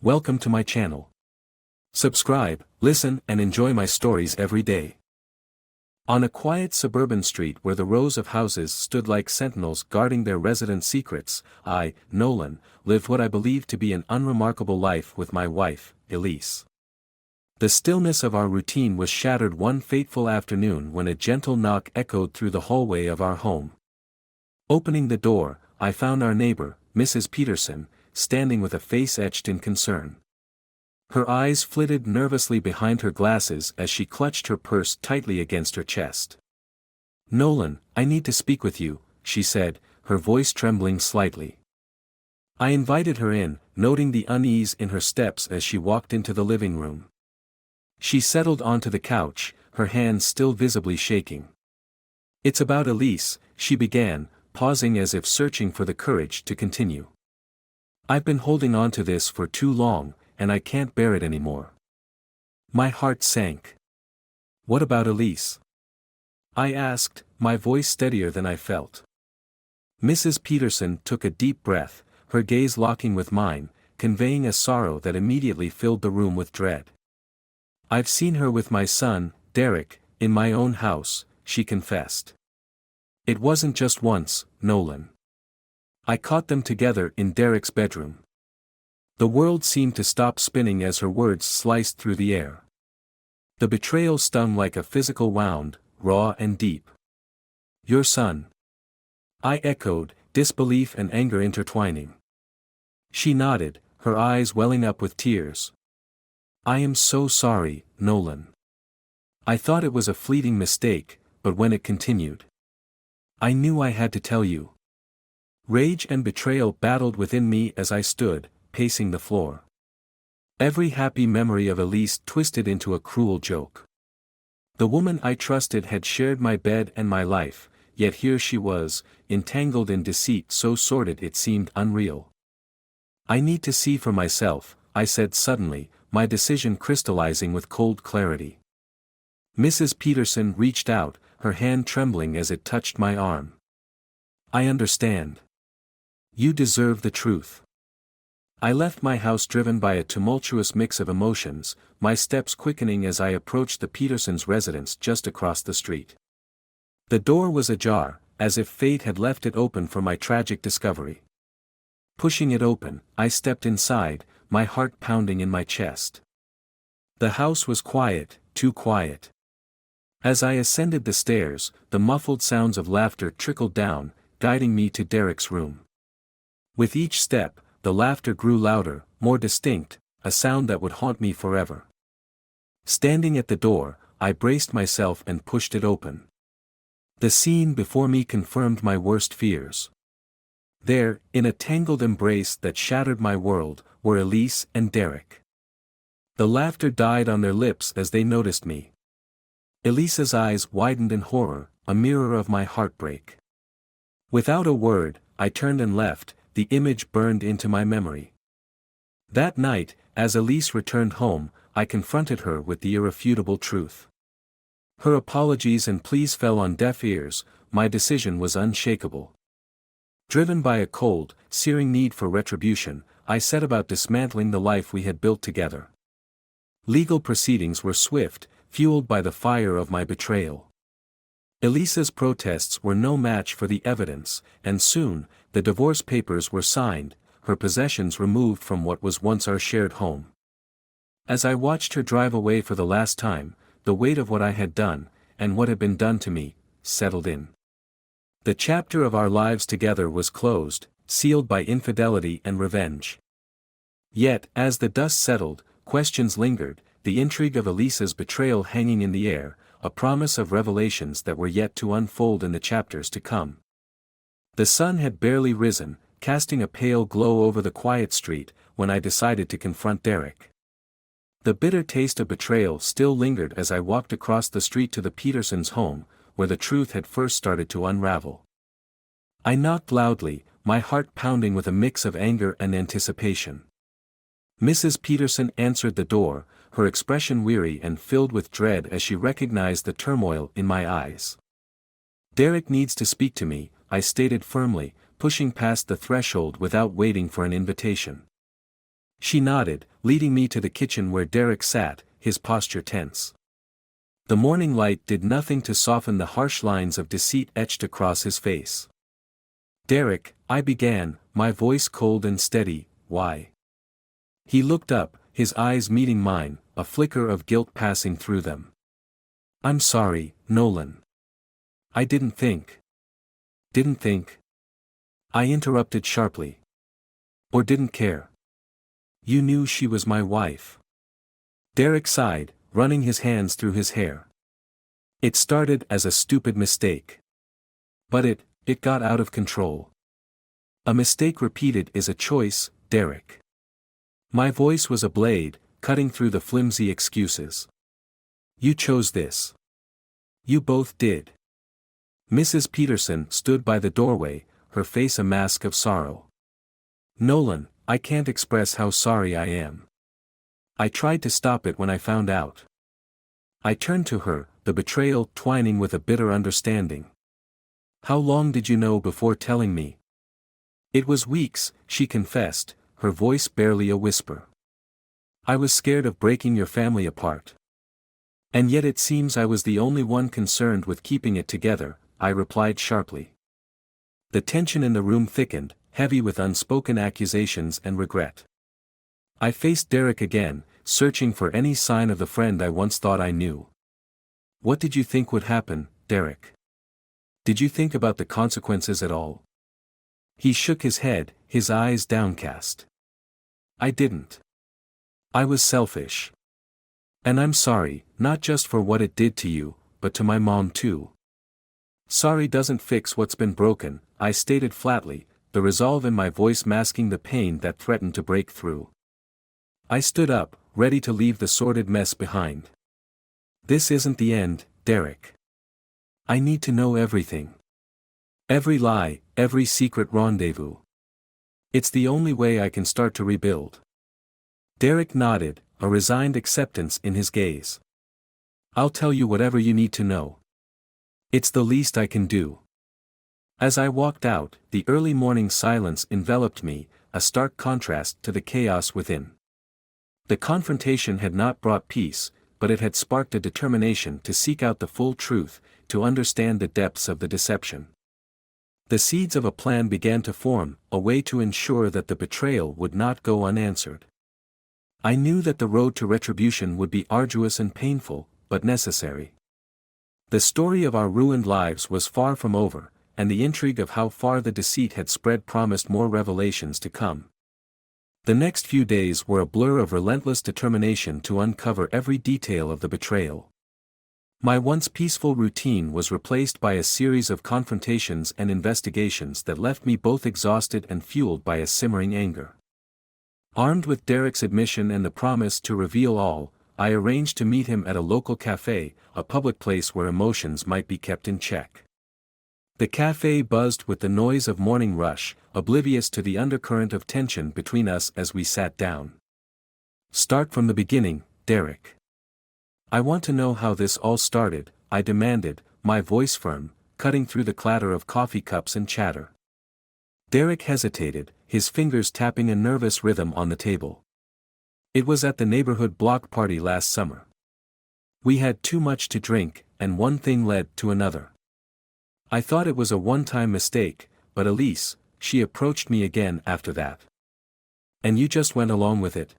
Welcome to my channel. Subscribe, listen, and enjoy my stories every day. On a quiet suburban street where the rows of houses stood like sentinels guarding their resident secrets, I, Nolan, lived what I believed to be an unremarkable life with my wife, Elise. The stillness of our routine was shattered one fateful afternoon when a gentle knock echoed through the hallway of our home. Opening the door, I found our neighbor, Mrs. Peterson, standing with a face etched in concern. Her eyes flitted nervously behind her glasses as she clutched her purse tightly against her chest. "Nolan, I need to speak with you," she said, her voice trembling slightly. I invited her in, noting the unease in her steps as she walked into the living room. She settled onto the couch, her hands still visibly shaking. "It's about Elise," she began, pausing as if searching for the courage to continue. "I've been holding on to this for too long, and I can't bear it anymore." My heart sank. "What about Elise?" I asked, my voice steadier than I felt. Mrs. Peterson took a deep breath, her gaze locking with mine, conveying a sorrow that immediately filled the room with dread. "I've seen her with my son, Derek, in my own house," she confessed. "It wasn't just once, Nolan. I caught them together in Derek's bedroom." The world seemed to stop spinning as her words sliced through the air. The betrayal stung like a physical wound, raw and deep. "Your son?" I echoed, disbelief and anger intertwining. She nodded, her eyes welling up with tears. "I am so sorry, Nolan. I thought it was a fleeting mistake, but when it continued, I knew I had to tell you." Rage and betrayal battled within me as I stood, pacing the floor. Every happy memory of Elise twisted into a cruel joke. The woman I trusted had shared my bed and my life, yet here she was, entangled in deceit so sordid it seemed unreal. "I need to see for myself," I said suddenly, my decision crystallizing with cold clarity. Mrs. Peterson reached out, her hand trembling as it touched my arm. "I understand. You deserve the truth." I left my house driven by a tumultuous mix of emotions, my steps quickening as I approached the Petersons' residence just across the street. The door was ajar, as if fate had left it open for my tragic discovery. Pushing it open, I stepped inside, my heart pounding in my chest. The house was quiet, too quiet. As I ascended the stairs, the muffled sounds of laughter trickled down, guiding me to Derek's room. With each step, the laughter grew louder, more distinct, a sound that would haunt me forever. Standing at the door, I braced myself and pushed it open. The scene before me confirmed my worst fears. There, in a tangled embrace that shattered my world, were Elise and Derek. The laughter died on their lips as they noticed me. Elise's eyes widened in horror, a mirror of my heartbreak. Without a word, I turned and left, the image burned into my memory. That night, as Elise returned home, I confronted her with the irrefutable truth. Her apologies and pleas fell on deaf ears, my decision was unshakable. Driven by a cold, searing need for retribution, I set about dismantling the life we had built together. Legal proceedings were swift, fueled by the fire of my betrayal. Elise's protests were no match for the evidence, and soon, the divorce papers were signed, her possessions removed from what was once our shared home. As I watched her drive away for the last time, the weight of what I had done, and what had been done to me, settled in. The chapter of our lives together was closed, sealed by infidelity and revenge. Yet, as the dust settled, questions lingered, the intrigue of Elise's betrayal hanging in the air, a promise of revelations that were yet to unfold in the chapters to come. The sun had barely risen, casting a pale glow over the quiet street, when I decided to confront Derek. The bitter taste of betrayal still lingered as I walked across the street to the Petersons' home, where the truth had first started to unravel. I knocked loudly, my heart pounding with a mix of anger and anticipation. Mrs. Peterson answered the door, her expression weary and filled with dread as she recognized the turmoil in my eyes. "Derek needs to speak to me," I stated firmly, pushing past the threshold without waiting for an invitation. She nodded, leading me to the kitchen where Derek sat, his posture tense. The morning light did nothing to soften the harsh lines of deceit etched across his face. "Derek," I began, my voice cold and steady, "why?" He looked up, his eyes meeting mine, a flicker of guilt passing through them. "I'm sorry, Nolan. I didn't think." "Didn't think?" I interrupted sharply. "Or didn't care? You knew she was my wife." Derek sighed, running his hands through his hair. "It started as a stupid mistake. But it got out of control. A mistake repeated is a choice, Derek." My voice was a blade, cutting through the flimsy excuses. "You chose this. You both did." Mrs. Peterson stood by the doorway, her face a mask of sorrow. "Nolan, I can't express how sorry I am. I tried to stop it when I found out." I turned to her, the betrayal twining with a bitter understanding. "How long did you know before telling me?" "It was weeks," she confessed, her voice barely a whisper. "I was scared of breaking your family apart. And yet it seems I was the only one concerned with keeping it together," I replied sharply. The tension in the room thickened, heavy with unspoken accusations and regret. I faced Derek again, searching for any sign of the friend I once thought I knew. "What did you think would happen, Derek? Did you think about the consequences at all?" He shook his head, his eyes downcast. "I didn't. I was selfish. And I'm sorry, not just for what it did to you, but to my mom too." "Sorry doesn't fix what's been broken," I stated flatly, the resolve in my voice masking the pain that threatened to break through. I stood up, ready to leave the sordid mess behind. "This isn't the end, Derek. I need to know everything. Every lie, every secret rendezvous. It's the only way I can start to rebuild." Derek nodded, a resigned acceptance in his gaze. "I'll tell you whatever you need to know. It's the least I can do." As I walked out, the early morning silence enveloped me, a stark contrast to the chaos within. The confrontation had not brought peace, but it had sparked a determination to seek out the full truth, to understand the depths of the deception. The seeds of a plan began to form, a way to ensure that the betrayal would not go unanswered. I knew that the road to retribution would be arduous and painful, but necessary. The story of our ruined lives was far from over, and the intrigue of how far the deceit had spread promised more revelations to come. The next few days were a blur of relentless determination to uncover every detail of the betrayal. My once peaceful routine was replaced by a series of confrontations and investigations that left me both exhausted and fueled by a simmering anger. Armed with Derek's admission and the promise to reveal all, I arranged to meet him at a local cafe, a public place where emotions might be kept in check. The cafe buzzed with the noise of morning rush, oblivious to the undercurrent of tension between us as we sat down. "Start from the beginning, Derek. I want to know how this all started," I demanded, my voice firm, cutting through the clatter of coffee cups and chatter. Derek hesitated, his fingers tapping a nervous rhythm on the table. "It was at the neighborhood block party last summer. We had too much to drink, and one thing led to another. I thought it was a one-time mistake, but Elise, she approached me again after that. And you just went along with it?"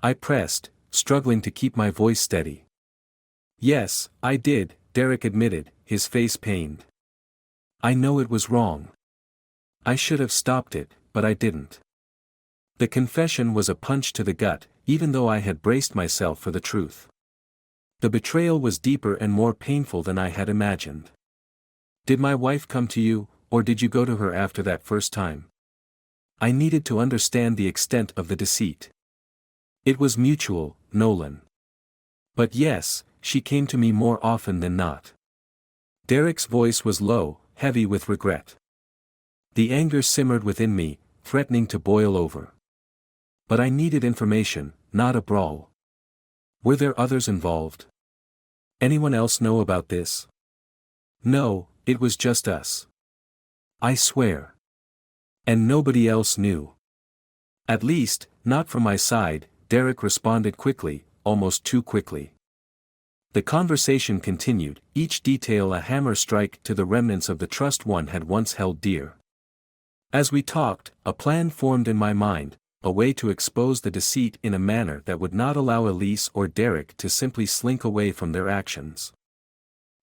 I pressed, struggling to keep my voice steady. "Yes, I did," Derek admitted, his face pained. "I know it was wrong. I should have stopped it, but I didn't." The confession was a punch to the gut, even though I had braced myself for the truth. The betrayal was deeper and more painful than I had imagined. "Did my wife come to you, or did you go to her after that first time?" I needed to understand the extent of the deceit. "It was mutual, Nolan. But yes, she came to me more often than not." Derek's voice was low, heavy with regret. The anger simmered within me, threatening to boil over. But I needed information, not a brawl. Were there others involved? Anyone else know about this? "No, it was just us. I swear. And nobody else knew. At least, not from my side," Derek responded quickly, almost too quickly. The conversation continued, each detail a hammer strike to the remnants of the trust one had once held dear. As we talked, a plan formed in my mind, a way to expose the deceit in a manner that would not allow Elise or Derek to simply slink away from their actions.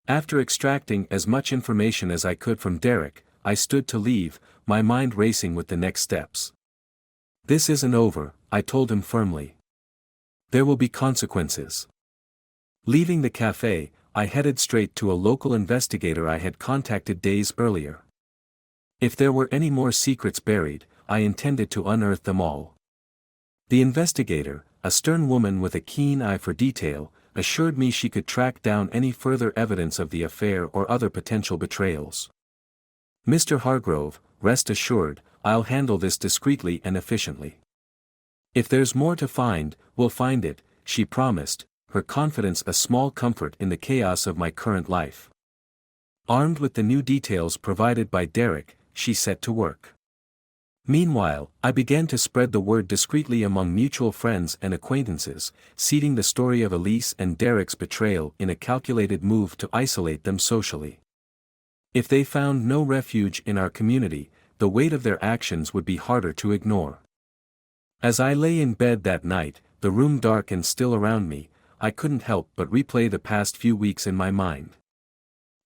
After extracting as much information as I could from Derek, I stood to leave, my mind racing with the next steps. "This isn't over," I told him firmly. "There will be consequences." Leaving the cafe, I headed straight to a local investigator I had contacted days earlier. If there were any more secrets buried, I intended to unearth them all. The investigator, a stern woman with a keen eye for detail, assured me she could track down any further evidence of the affair or other potential betrayals. "Mr. Hargrove, rest assured, I'll handle this discreetly and efficiently. If there's more to find, we'll find it," she promised, her confidence a small comfort in the chaos of my current life. Armed with the new details provided by Derek, she set to work. Meanwhile, I began to spread the word discreetly among mutual friends and acquaintances, seeding the story of Elise and Derek's betrayal in a calculated move to isolate them socially. If they found no refuge in our community, the weight of their actions would be harder to ignore. As I lay in bed that night, the room dark and still around me, I couldn't help but replay the past few weeks in my mind.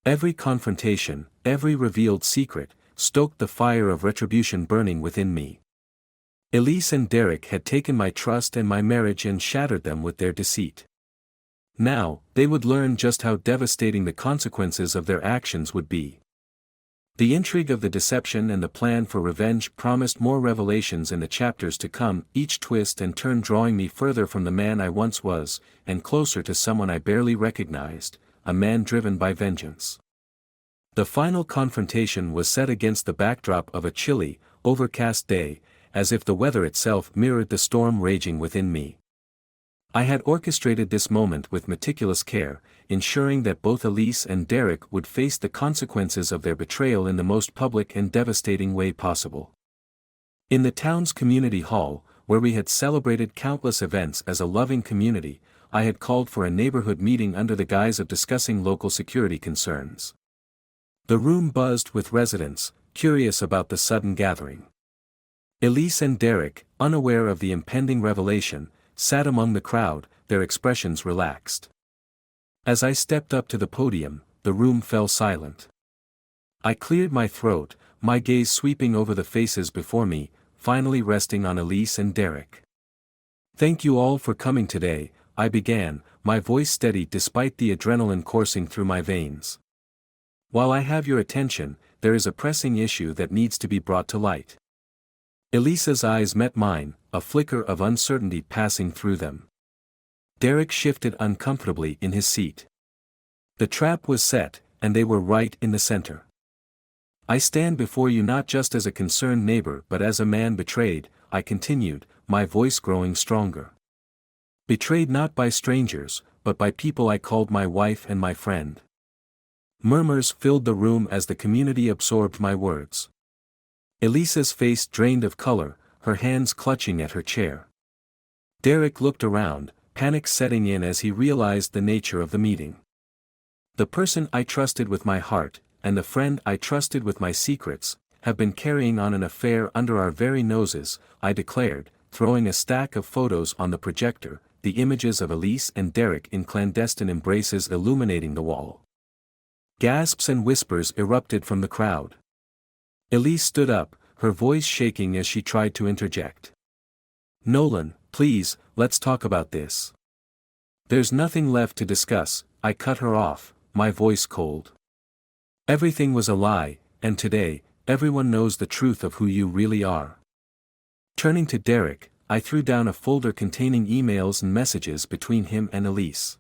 Every confrontation, every revealed secret, stoked the fire of retribution burning within me. Elise and Derek had taken my trust and my marriage and shattered them with their deceit. Now, they would learn just how devastating the consequences of their actions would be. The intrigue of the deception and the plan for revenge promised more revelations in the chapters to come, each twist and turn drawing me further from the man I once was, and closer to someone I barely recognized, a man driven by vengeance. The final confrontation was set against the backdrop of a chilly, overcast day, as if the weather itself mirrored the storm raging within me. I had orchestrated this moment with meticulous care, ensuring that both Elise and Derek would face the consequences of their betrayal in the most public and devastating way possible. In the town's community hall, where we had celebrated countless events as a loving community, I had called for a neighborhood meeting under the guise of discussing local security concerns. The room buzzed with residents, curious about the sudden gathering. Elise and Derek, unaware of the impending revelation, sat among the crowd, their expressions relaxed. As I stepped up to the podium, the room fell silent. I cleared my throat, my gaze sweeping over the faces before me, finally resting on Elise and Derek. "Thank you all for coming today," I began, my voice steady despite the adrenaline coursing through my veins. "While I have your attention, there is a pressing issue that needs to be brought to light." Elisa's eyes met mine, a flicker of uncertainty passing through them. Derek shifted uncomfortably in his seat. The trap was set, and they were right in the center. "I stand before you not just as a concerned neighbor but as a man betrayed," I continued, my voice growing stronger. "Betrayed not by strangers, but by people I called my wife and my friend." Murmurs filled the room as the community absorbed my words. Elisa's face drained of color, her hands clutching at her chair. Derek looked around, panic setting in as he realized the nature of the meeting. "The person I trusted with my heart, and the friend I trusted with my secrets, have been carrying on an affair under our very noses," I declared, throwing a stack of photos on the projector, the images of Elise and Derek in clandestine embraces illuminating the wall. Gasps and whispers erupted from the crowd. Elise stood up, her voice shaking as she tried to interject. "Nolan, please, let's talk about this." "There's nothing left to discuss," I cut her off, my voice cold. "Everything was a lie, and today, everyone knows the truth of who you really are." Turning to Derek, I threw down a folder containing emails and messages between him and Elise.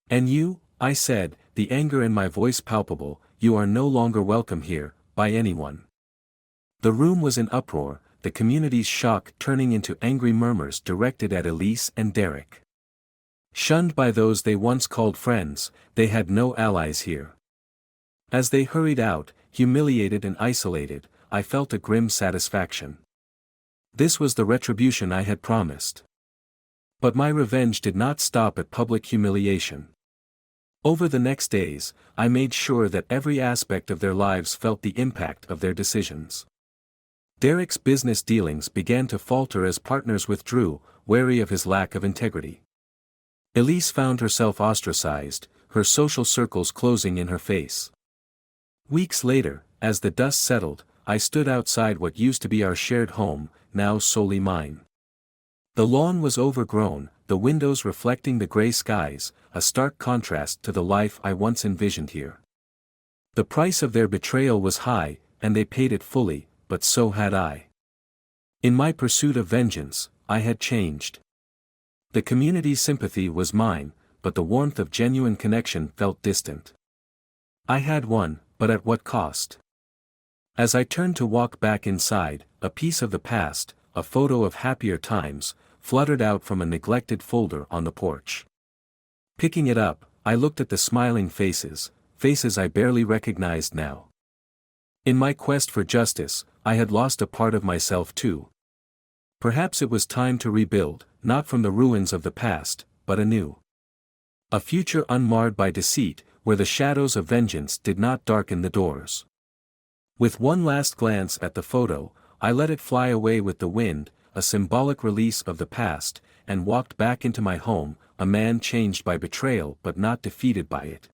"And you," I said, the anger in my voice palpable, "you are no longer welcome here, by anyone." The room was in uproar, the community's shock turning into angry murmurs directed at Elise and Derek. Shunned by those they once called friends, they had no allies here. As they hurried out, humiliated and isolated, I felt a grim satisfaction. This was the retribution I had promised. But my revenge did not stop at public humiliation. Over the next days, I made sure that every aspect of their lives felt the impact of their decisions. Derek's business dealings began to falter as partners withdrew, wary of his lack of integrity. Elise found herself ostracized, her social circles closing in her face. Weeks later, as the dust settled, I stood outside what used to be our shared home, now solely mine. The lawn was overgrown, the windows reflecting the gray skies, a stark contrast to the life I once envisioned here. The price of their betrayal was high, and they paid it fully, but so had I. In my pursuit of vengeance, I had changed. The community's sympathy was mine, but the warmth of genuine connection felt distant. I had won, but at what cost? As I turned to walk back inside, a piece of the past, a photo of happier times, fluttered out from a neglected folder on the porch. Picking it up, I looked at the smiling faces I barely recognized now. In my quest for justice, I had lost a part of myself too. Perhaps it was time to rebuild, not from the ruins of the past, but anew. A future unmarred by deceit, where the shadows of vengeance did not darken the doors. With one last glance at the photo, I let it fly away with the wind, a symbolic release of the past, and walked back into my home, a man changed by betrayal but not defeated by it.